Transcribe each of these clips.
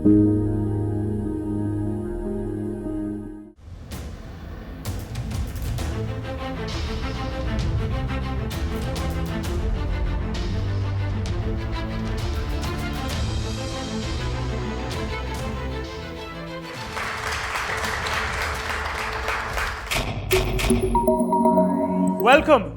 Welcome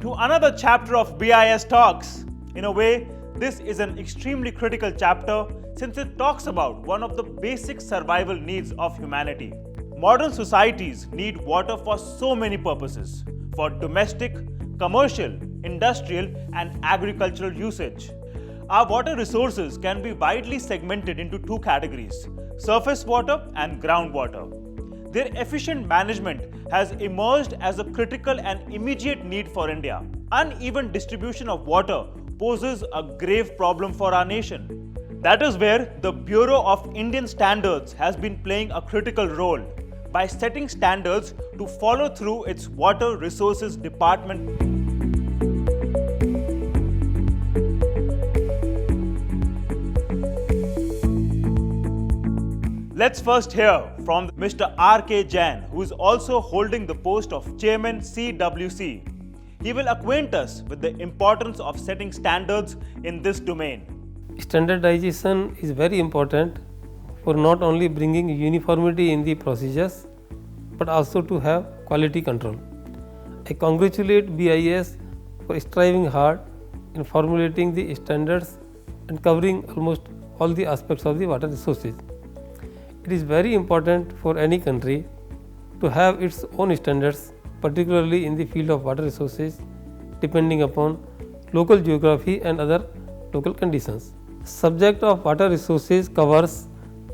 to another chapter of BIS Talks. In a way, this is an extremely critical chapter since it talks about one of the basic survival needs of humanity. Modern societies need water for so many purposes, for domestic, commercial, industrial, and agricultural usage. Our water resources can be widely segmented into two categories: surface water and groundwater. Their efficient management has emerged as a critical and immediate need for India. Uneven distribution of water poses a grave problem for our nation. That is where the Bureau of Indian Standards has been playing a critical role by setting standards to follow through its Water Resources Department. Let's first hear from Mr. R.K. Jain, who is also holding the post of Chairman CWC. He will acquaint us with the importance of setting standards in this domain. Standardization is very important for not only bringing uniformity in the procedures, but also to have quality control. I congratulate BIS for striving hard in formulating the standards and covering almost all the aspects of the water resources. It is very important for any country to have its own standards, particularly in the field of water resources, depending upon local geography and other local conditions. Subject of water resources covers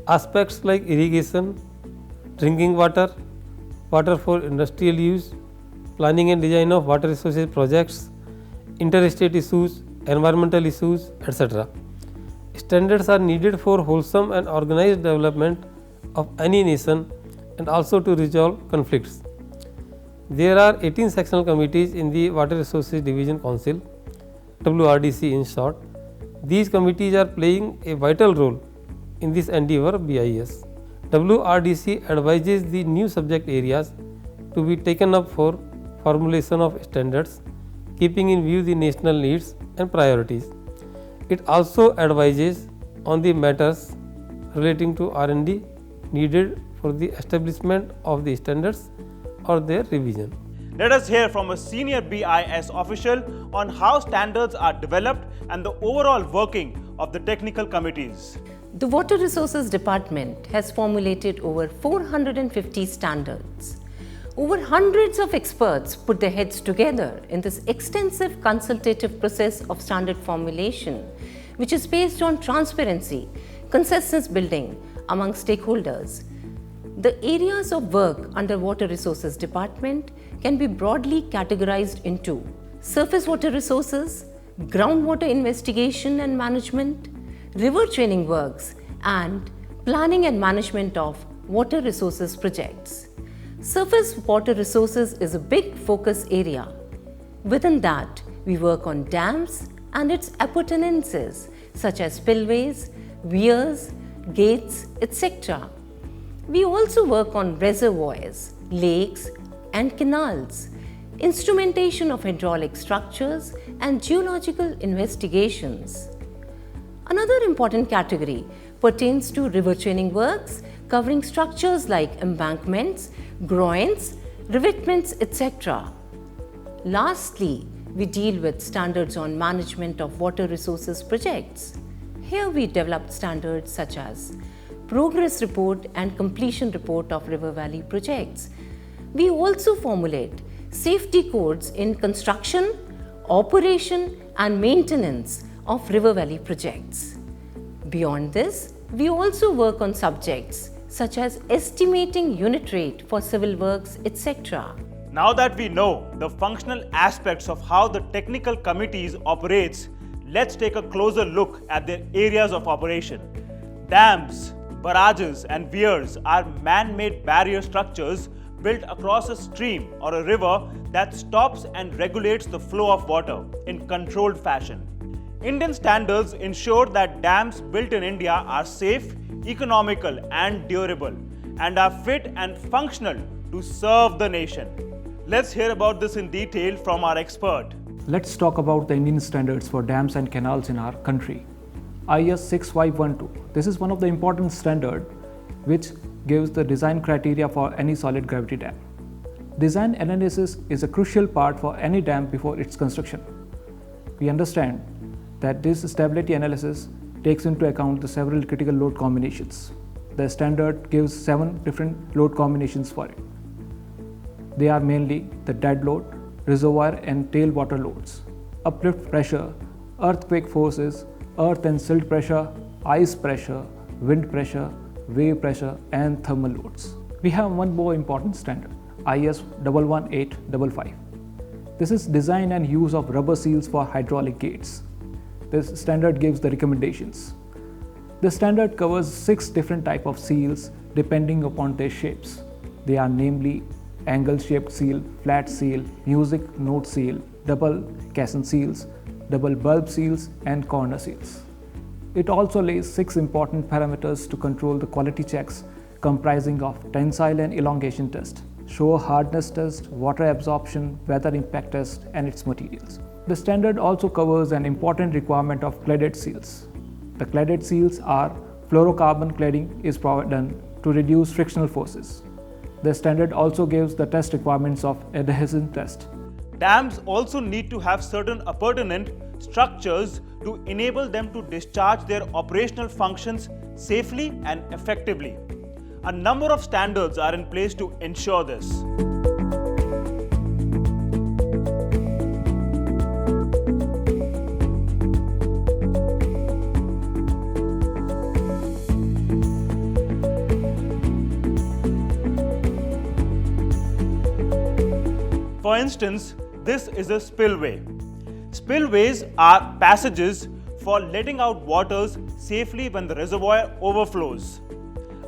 aspects like irrigation, drinking water, water for industrial use, planning and design of water resources projects, interstate issues, environmental issues, etc. Standards are needed for wholesome and organized development of any nation and also to resolve conflicts. There are 18 sectional committees in the Water Resources Division Council, WRDC in short. These committees are playing a vital role in this endeavor of BIS. WRDC advises the new subject areas to be taken up for formulation of standards, keeping in view the national needs and priorities. It also advises on the matters relating to R&D needed for the establishment of the standards or their revision. Let us hear from a senior BIS official on how standards are developed and the overall working of the technical committees. The Water Resources Department has formulated over 450 standards. Over hundreds of experts put their heads together in this extensive consultative process of standard formulation, which is based on transparency, consensus building among stakeholders. The areas of work under Water Resources Department can be broadly categorized into surface water resources, groundwater investigation and management, river training works, and planning and management of water resources projects. Surface water resources is a big focus area. Within that, we work on dams and its appurtenances such as spillways, weirs, gates, etc. We also work on reservoirs, lakes and canals, instrumentation of hydraulic structures and geological investigations. Another important category pertains to river training works covering structures like embankments, groins, revetments, etc. Lastly, we deal with standards on management of water resources projects. Here we developed standards such as progress report and completion report of river valley projects. We also formulate safety codes in construction, operation and maintenance of river valley projects. Beyond this, we also work on subjects such as estimating unit rate for civil works, etc. Now that we know the functional aspects of how the technical committees operates, let's take a closer look at their areas of operation. Dams, barrages and weirs are man-made barrier structures built across a stream or a river that stops and regulates the flow of water in controlled fashion. Indian standards ensure that dams built in India are safe, economical and durable, and are fit and functional to serve the nation. Let's hear about this in detail from our expert. Let's talk about the Indian standards for dams and canals in our country. IS 6512. This is one of the important standards which gives the design criteria for any solid gravity dam. Design analysis is a crucial part for any dam before its construction. We understand that this stability analysis takes into account the several critical load combinations. The standard gives 7 different load combinations for it. They are mainly the dead load, reservoir and tailwater loads, uplift pressure, earthquake forces, earth and silt pressure, ice pressure, wind pressure, wave pressure and thermal loads. We have one more important standard, IS 11855. This is design and use of rubber seals for hydraulic gates. This standard gives the recommendations. The standard covers 6 different types of seals depending upon their shapes. They are namely angle-shaped seal, flat seal, music note seal, double caisson seals, double bulb seals and corner seals. It also lays 6 important parameters to control the quality checks comprising of tensile and elongation test, shore hardness test, water absorption, weather impact test and its materials. The standard also covers an important requirement of cladded seals. The cladded seals are fluorocarbon cladding is done to reduce frictional forces. The standard also gives the test requirements of adhesion test. Dams also need to have certain appurtenant structures to enable them to discharge their operational functions safely and effectively. A number of standards are in place to ensure this. For instance, this is a spillway. Spillways are passages for letting out waters safely when the reservoir overflows.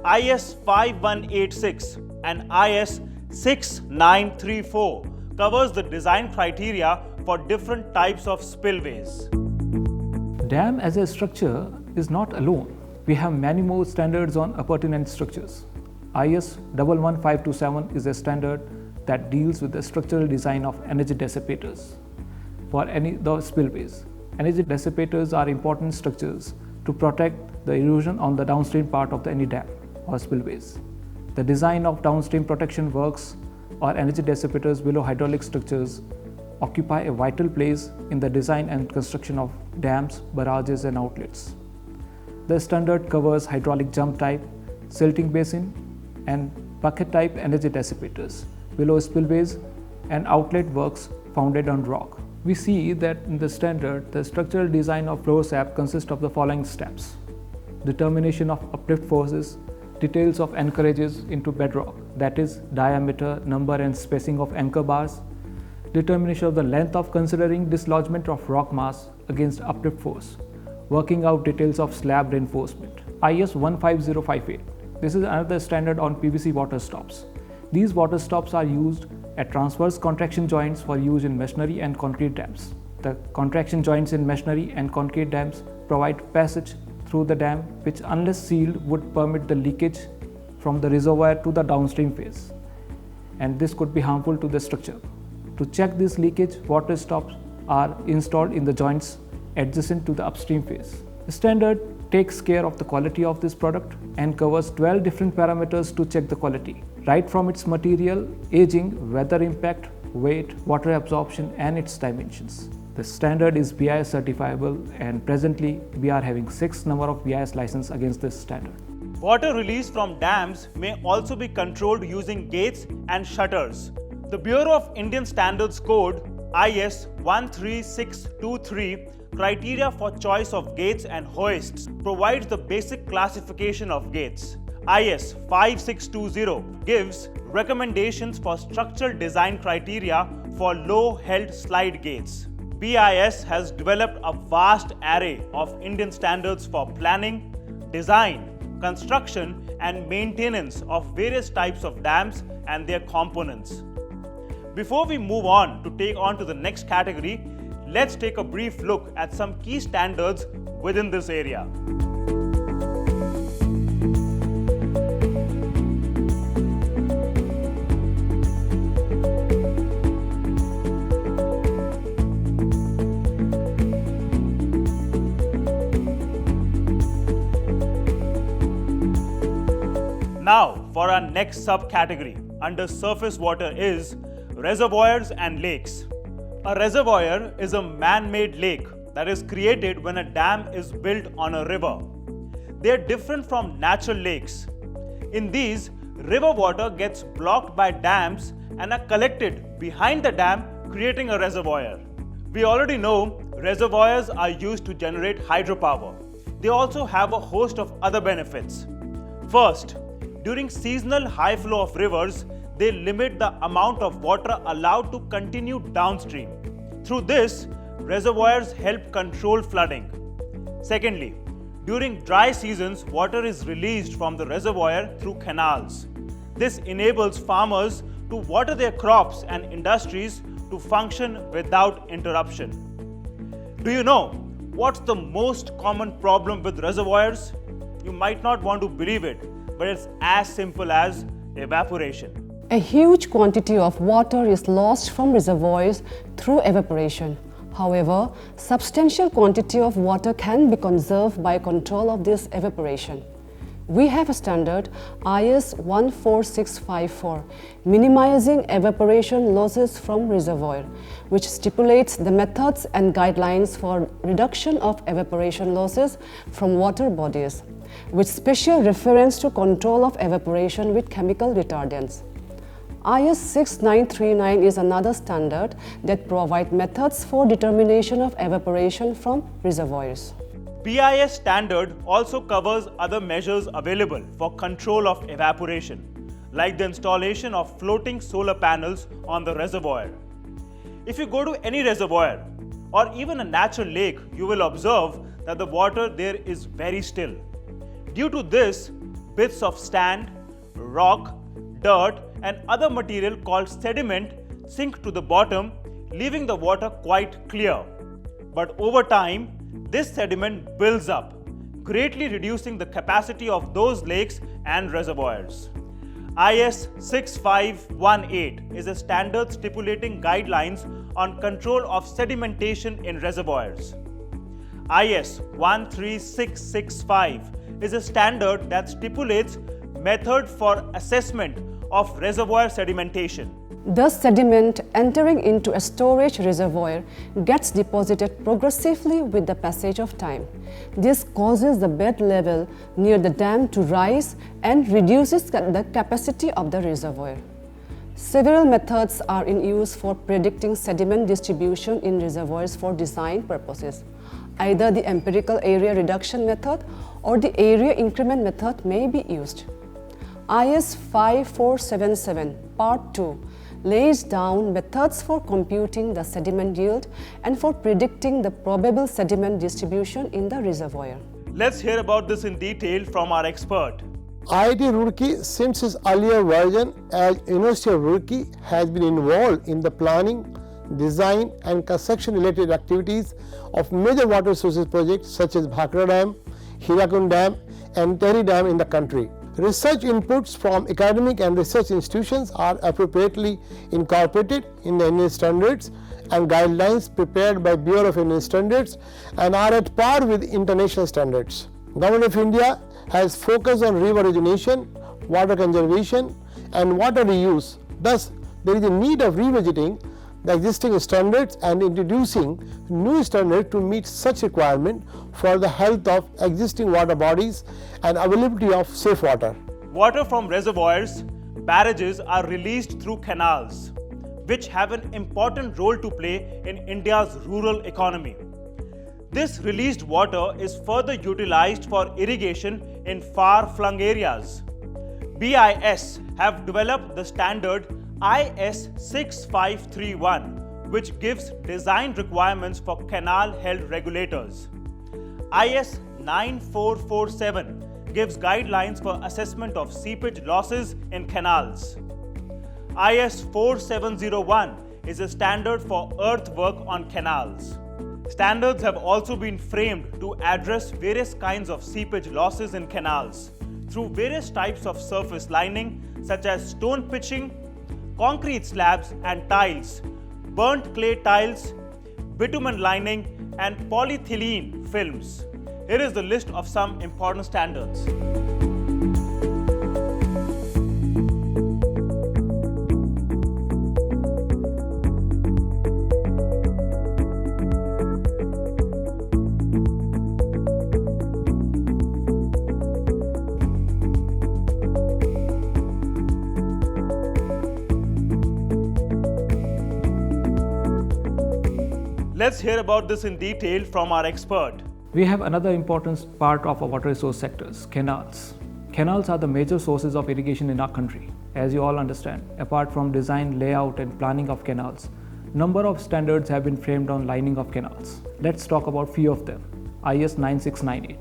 IS 5186 and IS 6934 covers the design criteria for different types of spillways. Dam as a structure is not alone. We have many more standards on appurtenant structures. IS 11527 is a standard that deals with the structural design of energy dissipators for the spillways. Energy dissipators are important structures to protect the erosion on the downstream part of any dam or spillways. The design of downstream protection works or energy dissipators below hydraulic structures occupy a vital place in the design and construction of dams, barrages and outlets. The standard covers hydraulic jump type, silting basin and bucket type energy dissipators below spillways and outlet works founded on rock. We see that in the standard, the structural design of floor sap consists of the following steps: determination of uplift forces, details of anchorages into bedrock, that is diameter, number and spacing of anchor bars, determination of the length of considering dislodgement of rock mass against uplift force, working out details of slab reinforcement. IS 15058. This is another standard on PVC water stops. These water stops are used at transverse contraction joints for use in masonry and concrete dams. The contraction joints in masonry and concrete dams provide passage through the dam which, unless sealed, would permit the leakage from the reservoir to the downstream phase, and this could be harmful to the structure. To check this leakage, water stops are installed in the joints adjacent to the upstream phase. The standard takes care of the quality of this product and covers 12 different parameters to check the quality, right from its material, aging, weather impact, weight, water absorption and its dimensions. The standard is BIS certifiable and presently we are having 6 number of BIS license against this standard. Water release from dams may also be controlled using gates and shutters. The Bureau of Indian Standards Code IS 13623 criteria for choice of gates and hoists provides the basic classification of gates. IS 5620 gives recommendations for structural design criteria for low-held slide gates. BIS has developed a vast array of Indian standards for planning, design, construction and maintenance of various types of dams and their components. Before we move on to take on to the next category, let's take a brief look at some key standards within this area. Now, for our next subcategory under surface water is reservoirs and lakes. A reservoir is a man-made lake that is created when a dam is built on a river. They are different from natural lakes. In these, river water gets blocked by dams and are collected behind the dam, creating a reservoir. We already know reservoirs are used to generate hydropower. They also have a host of other benefits. First, during seasonal high flow of rivers, they limit the amount of water allowed to continue downstream. Through this, reservoirs help control flooding. Secondly, during dry seasons, water is released from the reservoir through canals. This enables farmers to water their crops and industries to function without interruption. Do you know what's the most common problem with reservoirs? You might not want to believe it, but it's as simple as evaporation. A huge quantity of water is lost from reservoirs through evaporation. However, substantial quantity of water can be conserved by control of this evaporation. We have a standard IS 14654, minimizing evaporation losses from reservoir, which stipulates the methods and guidelines for reduction of evaporation losses from water bodies, with special reference to control of evaporation with chemical retardants. IS 6939 is another standard that provides methods for determination of evaporation from reservoirs. BIS standard also covers other measures available for control of evaporation, like the installation of floating solar panels on the reservoir. If you go to any reservoir or even a natural lake, you will observe that the water there is very still. Due to this, bits of sand, rock, dirt, and other material called sediment sink to the bottom, leaving the water quite clear. But over time, this sediment builds up, greatly reducing the capacity of those lakes and reservoirs. IS 6518 is a standard stipulating guidelines on control of sedimentation in reservoirs. IS 13665 is a standard that stipulates method for assessment of reservoir sedimentation. The sediment entering into a storage reservoir gets deposited progressively with the passage of time. This causes the bed level near the dam to rise and reduces the capacity of the reservoir. Several methods are in use for predicting sediment distribution in reservoirs for design purposes. Either the empirical area reduction method or the area increment method may be used. IS 5477 Part 2 lays down methods for computing the sediment yield and for predicting the probable sediment distribution in the reservoir. Let's hear about this in detail from our expert. IIT Roorkee, since its earlier version as University of Roorkee, has been involved in the planning, design and construction related activities of major water sources projects such as Bhakra Dam, Hirakud Dam and Tehri Dam in the country. Research inputs from academic and research institutions are appropriately incorporated in the Indian standards and guidelines prepared by Bureau of Indian Standards and are at par with international standards. Government of India has focused on river origination, water conservation and water reuse. Thus, there is a need of revisiting the existing standards and introducing new standards to meet such requirement for the health of existing water bodies and availability of safe water. Water from reservoirs, barrages are released through canals, which have an important role to play in India's rural economy. This released water is further utilized for irrigation in far-flung areas. BIS have developed the standard IS 6531, which gives design requirements for canal health regulators. IS 9447 gives guidelines for assessment of seepage losses in canals. IS 4701 is a standard for earthwork on canals. Standards have also been framed to address various kinds of seepage losses in canals through various types of surface lining such as stone pitching, concrete slabs and tiles, burnt clay tiles, bitumen lining and polyethylene films. Here is the list of some important standards. Let's hear about this in detail from our expert. We have another important part of our water resource sectors, canals. Canals are the major sources of irrigation in our country. As you all understand, apart from design, layout and planning of canals, number of standards have been framed on lining of canals. Let's talk about few of them. IS 9698.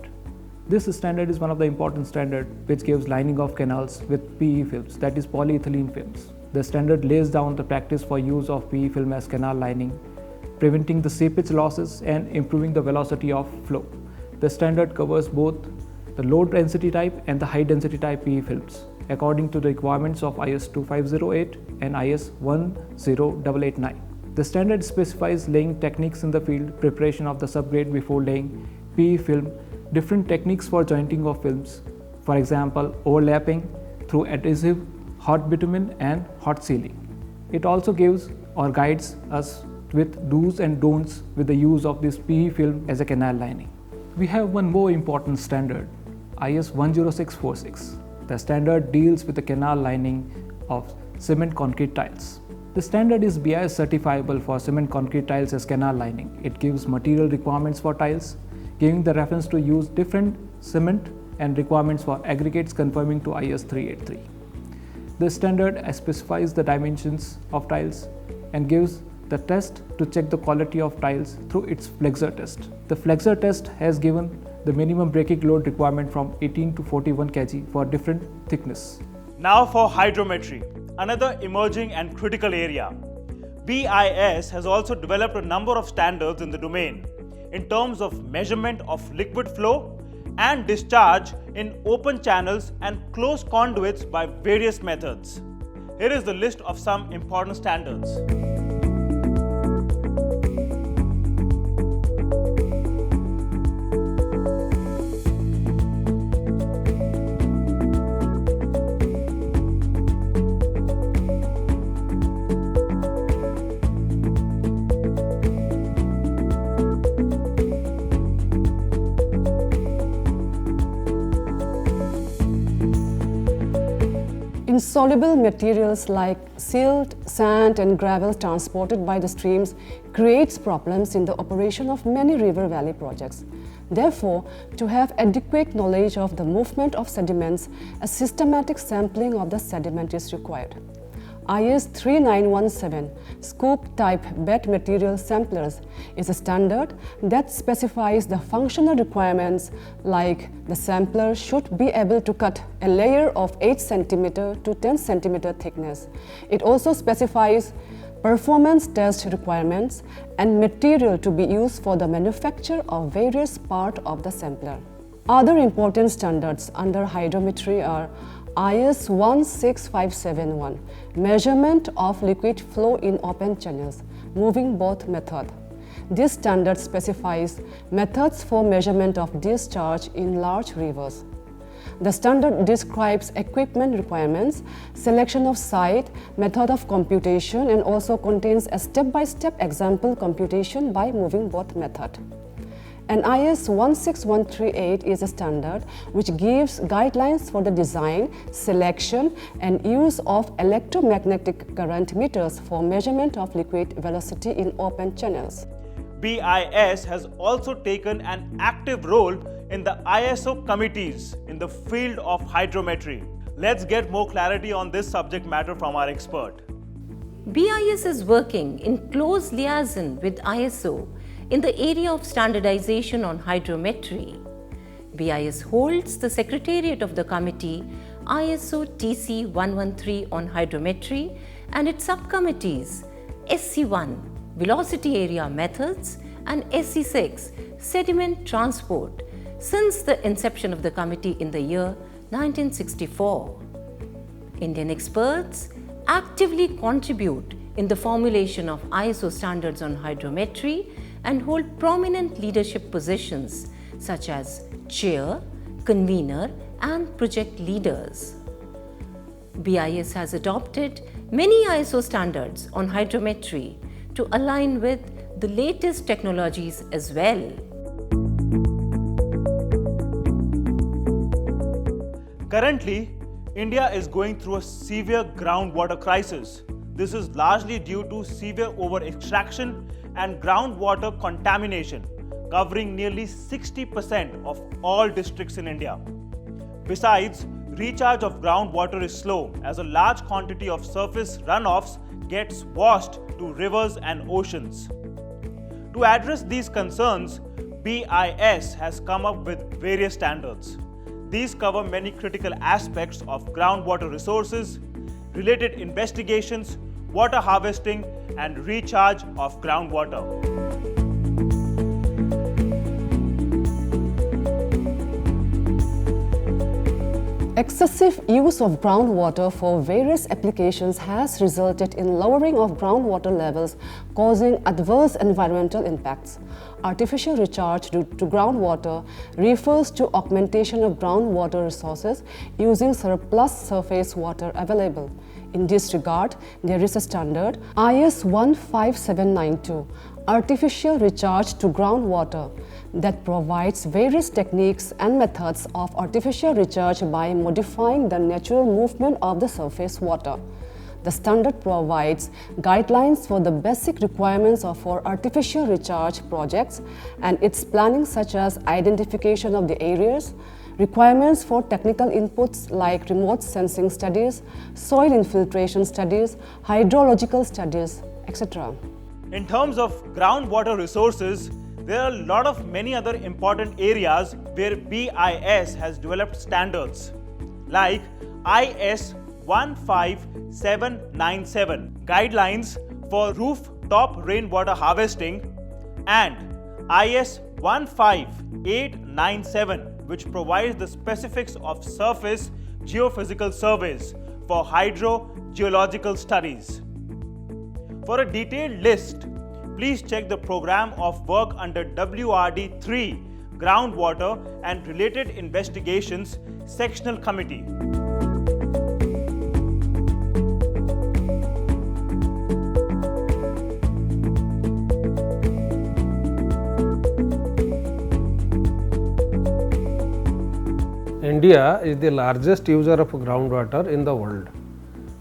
This standard is one of the important standards which gives lining of canals with PE films, that is polyethylene films. The standard lays down the practice for use of PE film as canal lining, preventing the seepage losses and improving the velocity of flow. The standard covers both the low density type and the high density type PE films according to the requirements of IS 2508 and IS 10889. The standard specifies laying techniques in the field, preparation of the subgrade before laying PE film, different techniques for jointing of films, for example overlapping through adhesive, hot bitumen and hot sealing. It also gives or guides us with do's and don'ts with the use of this PE film as a canal lining. We have one more important standard, IS 10646. The standard deals with the canal lining of cement concrete tiles. The standard is BIS certifiable for cement concrete tiles as canal lining. It gives material requirements for tiles, giving the reference to use different cement and requirements for aggregates conforming to IS 383. The standard specifies the dimensions of tiles and gives the test to check the quality of tiles through its flexure test. The flexure test has given the minimum breaking load requirement from 18 to 41 kg for different thickness. Now for hydrometry, another emerging and critical area. BIS has also developed a number of standards in the domain in terms of measurement of liquid flow and discharge in open channels and closed conduits by various methods. Here is the list of some important standards. Insoluble materials like silt, sand and gravel transported by the streams creates problems in the operation of many river valley projects. Therefore, to have adequate knowledge of the movement of sediments, a systematic sampling of the sediment is required. IS 3917 scoop type bed material samplers is a standard that specifies the functional requirements like the sampler should be able to cut a layer of 8 cm to 10 cm thickness. It also specifies performance test requirements and material to be used for the manufacture of various parts of the sampler. Other important standards under hydrometry are IS 16571 measurement of liquid flow in open channels, moving both method. This standard specifies methods for measurement of discharge in large rivers. The standard describes equipment requirements, selection of site, method of computation, and also contains a step-by-step example computation by moving both method. And IS 16138 is a standard which gives guidelines for the design, selection, and use of electromagnetic current meters for measurement of liquid velocity in open channels. BIS has also taken an active role in the ISO committees in the field of hydrometry. Let's get more clarity on this subject matter from our expert. BIS is working in close liaison with ISO in the area of standardization on hydrometry. BIS holds the secretariat of the committee ISO TC 113 on hydrometry and its subcommittees SC1 velocity area methods and SC6 sediment transport since the inception of the committee in the year 1964. Indian experts actively contribute in the formulation of ISO standards on hydrometry and hold prominent leadership positions such as chair, convener, and project leaders. BIS has adopted many ISO standards on hydrometry to align with the latest technologies as well. Currently, India is going through a severe groundwater crisis. This is largely due to severe over-extraction and groundwater contamination, covering nearly 60% of all districts in India. Besides, recharge of groundwater is slow as a large quantity of surface runoffs gets washed to rivers and oceans. To address these concerns, BIS has come up with various standards. These cover many critical aspects of groundwater resources, related investigations, water harvesting, and recharge of groundwater. Excessive use of groundwater for various applications has resulted in lowering of groundwater levels, causing adverse environmental impacts. Artificial recharge to groundwater refers to augmentation of groundwater resources using surplus surface water available. In this regard, there is a standard IS 15792, Artificial Recharge to Groundwater, that provides various techniques and methods of artificial recharge by modifying the natural movement of the surface water. The standard provides guidelines for the basic requirements for artificial recharge projects and its planning, such as identification of the areas, requirements for technical inputs like remote sensing studies, soil infiltration studies, hydrological studies, etc. In terms of groundwater resources, there are a lot of many other important areas where BIS has developed standards, like IS 15797, guidelines for rooftop rainwater harvesting, and IS 15897, which provides the specifics of surface geophysical surveys for hydrogeological studies. For a detailed list, please check the program of work under WRD 3, Groundwater and Related Investigations Sectional Committee. India is the largest user of groundwater in the world.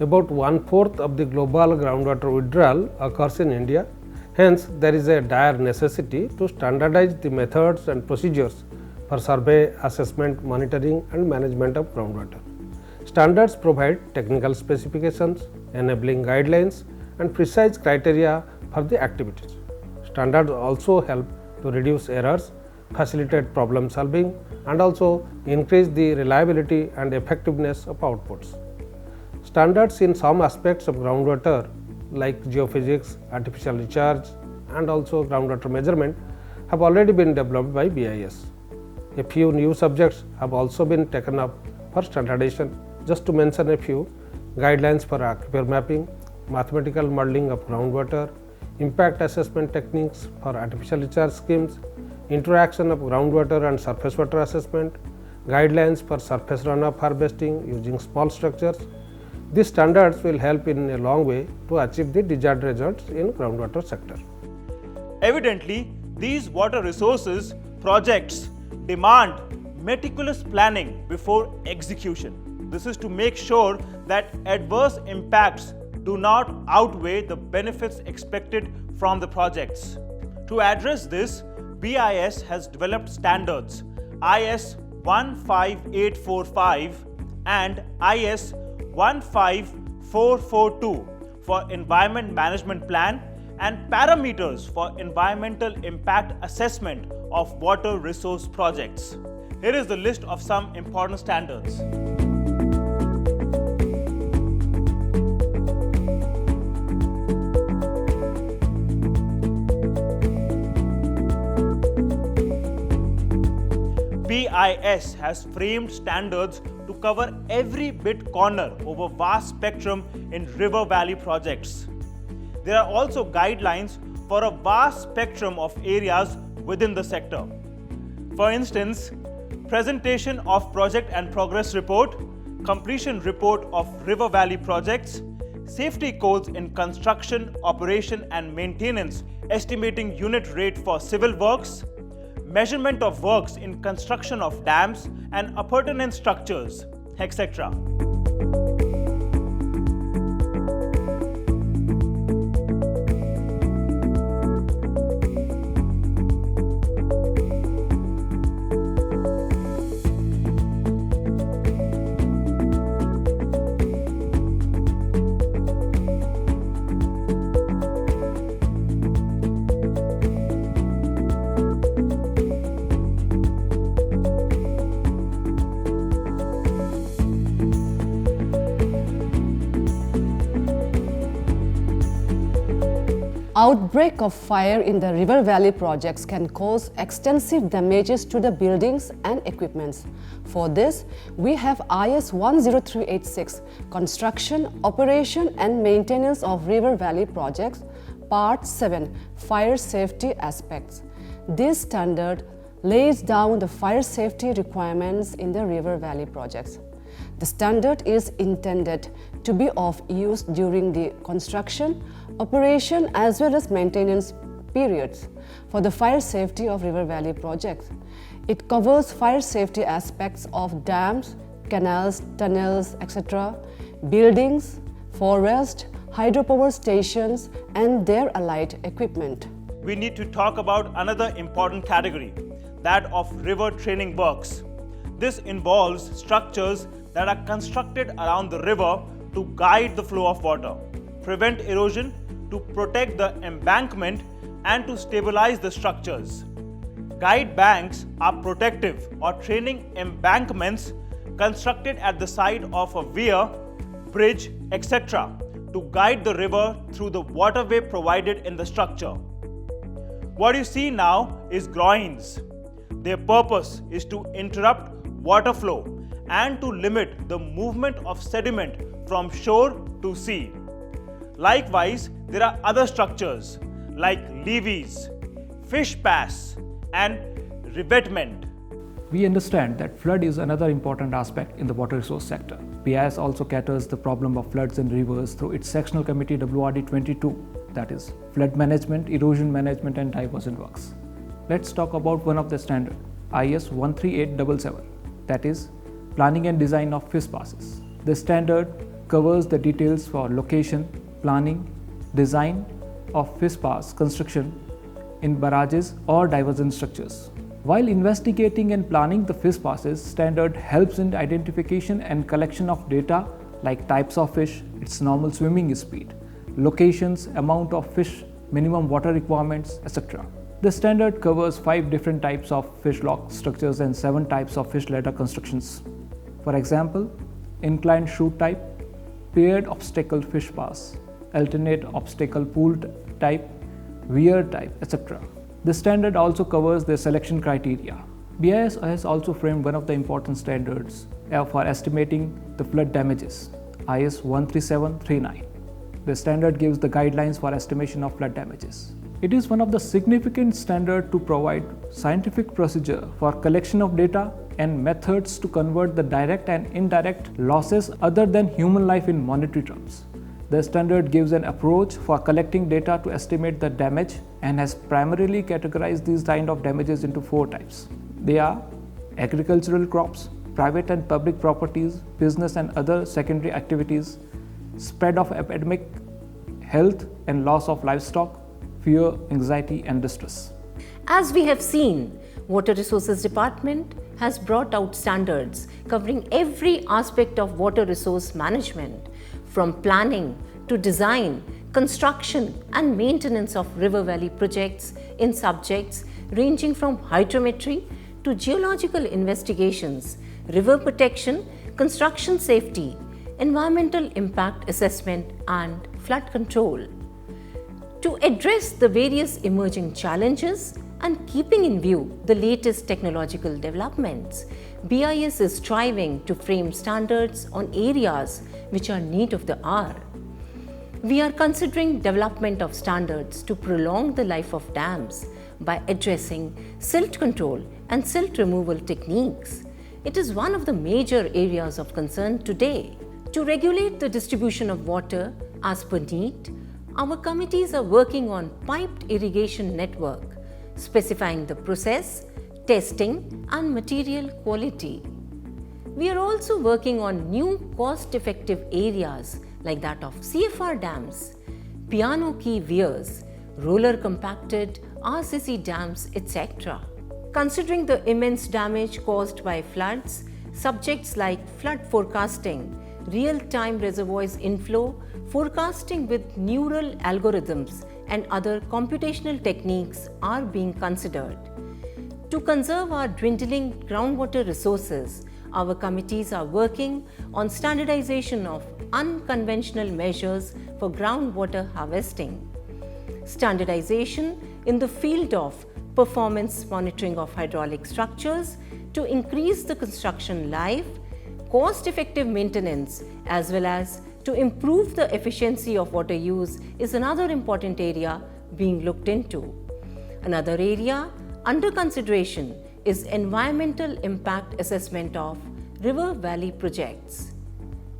About 1/4 of the global groundwater withdrawal occurs in India. Hence, there is a dire necessity to standardize the methods and procedures for survey, assessment, monitoring and management of groundwater. Standards provide technical specifications, enabling guidelines and precise criteria for the activities. Standards also help to reduce errors, facilitate problem solving and also increase the reliability and effectiveness of outputs. Standards in some aspects of groundwater like geophysics, artificial recharge and also groundwater measurement have already been developed by BIS. A few new subjects have also been taken up for standardization. Just to mention a few: guidelines for aquifer mapping, mathematical modeling of groundwater, impact assessment techniques for artificial recharge schemes, interaction of groundwater and surface water assessment, guidelines for surface runoff harvesting using small structures. These standards will help in a long way to achieve the desired results in groundwater sector. Evidently, these water resources projects demand meticulous planning before execution. This is to make sure that adverse impacts do not outweigh the benefits expected from the projects. To address this, BIS has developed standards IS 15845 and IS 15442 for environment management plan and parameters for environmental impact assessment of water resource projects. Here is the list of some important standards. BIS has framed standards to cover every bit corner over vast spectrum in river valley projects. There are also guidelines for a vast spectrum of areas within the sector. For instance, presentation of project and progress report, completion report of river valley projects, safety codes in construction, operation and maintenance, estimating unit rate for civil works, measurement of works in construction of dams and appurtenant structures, etc. outbreak of fire in the river valley projects can cause extensive damages to the buildings and equipments. For this, we have IS 10386, Construction, Operation and Maintenance of River Valley Projects, Part 7, Fire Safety Aspects. This standard lays down the fire safety requirements in the river valley projects. The standard is intended to be of use during the construction, operation as well as maintenance periods for the fire safety of river valley projects. It covers fire safety aspects of dams, canals, tunnels, etc., buildings, forest, hydropower stations and their allied equipment. We need to talk about another important category, that of river training works. This involves structures that are constructed around the river to guide the flow of water, prevent erosion, to protect the embankment and to stabilize the structures. Guide banks are protective or training embankments constructed at the side of a weir, bridge, etc. to guide the river through the waterway provided in the structure. What you see now is groins. Their purpose is to interrupt water flow and to limit the movement of sediment from shore to sea. Likewise, there are other structures like levees, fish pass, and revetment. We understand that flood is another important aspect in the water resource sector. BIS also caters the problem of floods in rivers through its sectional committee WRD 22, that is, flood management, erosion management and diversion works. Let's talk about one of the standard, IS 13877, that is, planning and design of fish passes. The standard covers the details for location, planning, design of fish pass construction in barrages or diversion structures. While investigating and planning the fish passes, standard helps in identification and collection of data like types of fish, its normal swimming speed, locations, amount of fish, minimum water requirements, etc. The standard covers 5 different types of fish lock structures and 7 types of fish ladder constructions. For example, inclined chute type, paired obstacle fish pass, alternate obstacle pool type, weir type, etc. The standard also covers the selection criteria. BIS has also framed one of the important standards for estimating the flood damages, IS 13739. The standard gives the guidelines for estimation of flood damages. It is one of the significant standards to provide scientific procedure for collection of data and methods to convert the direct and indirect losses other than human life in monetary terms. The standard gives an approach for collecting data to estimate the damage and has primarily categorized these kind of damages into 4 types. They are agricultural crops, private and public properties, business and other secondary activities, spread of epidemic, health and loss of livestock, fear, anxiety and distress. As we have seen, Water Resources Department has brought out standards covering every aspect of water resource management, from planning to design, construction and maintenance of river valley projects in subjects ranging from hydrometry to geological investigations, river protection, construction safety, environmental impact assessment and flood control. To address the various emerging challenges and keeping in view the latest technological developments, BIS is striving to frame standards on areas which are need of the hour. We are considering development of standards to prolong the life of dams by addressing silt control and silt removal techniques. It is one of the major areas of concern today. To regulate the distribution of water as per need, our committees are working on piped irrigation network, specifying the process, testing and material quality. We are also working on new cost-effective areas like that of CFR dams, piano key weirs, roller compacted RCC dams, etc. Considering the immense damage caused by floods, subjects like flood forecasting, real-time reservoirs inflow, forecasting with neural algorithms and other computational techniques are being considered. To conserve our dwindling groundwater resources, our committees are working on standardization of unconventional measures for groundwater harvesting. standardization in the field of performance monitoring of hydraulic structures to increase the construction life, cost-effective maintenance, as well as to improve the efficiency of water use is another important area being looked into. Another area under consideration is environmental impact assessment of river valley projects.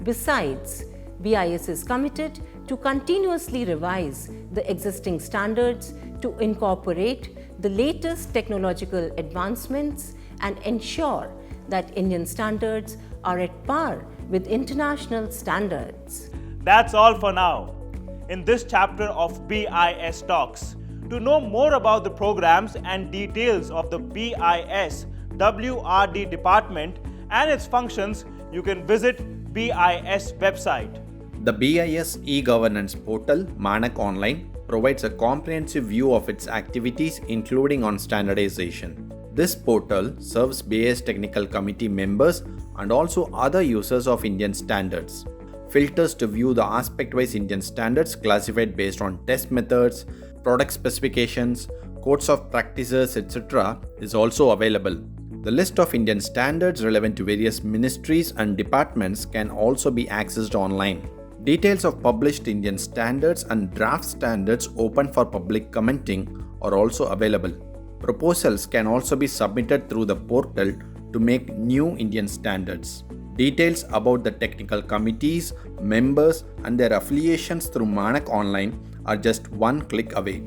Besides, BIS is committed to continuously revise the existing standards to incorporate the latest technological advancements and ensure that Indian standards are at par with international standards. That's all for now in this chapter of BIS Talks. To know more about the programs and details of the BIS WRD department and its functions, you can visit BIS website. The BIS e-governance portal, Manak Online, provides a comprehensive view of its activities including on standardization. This portal serves BIS Technical Committee members and also other users of Indian standards. Filters to view the aspect-wise Indian standards classified based on test methods, product specifications, codes of practices, etc. is also available. The list of Indian standards relevant to various ministries and departments can also be accessed online. Details of published Indian standards and draft standards open for public commenting are also available. Proposals can also be submitted through the portal to make new Indian standards. Details about the technical committees, members and their affiliations through Manak Online are just one click away.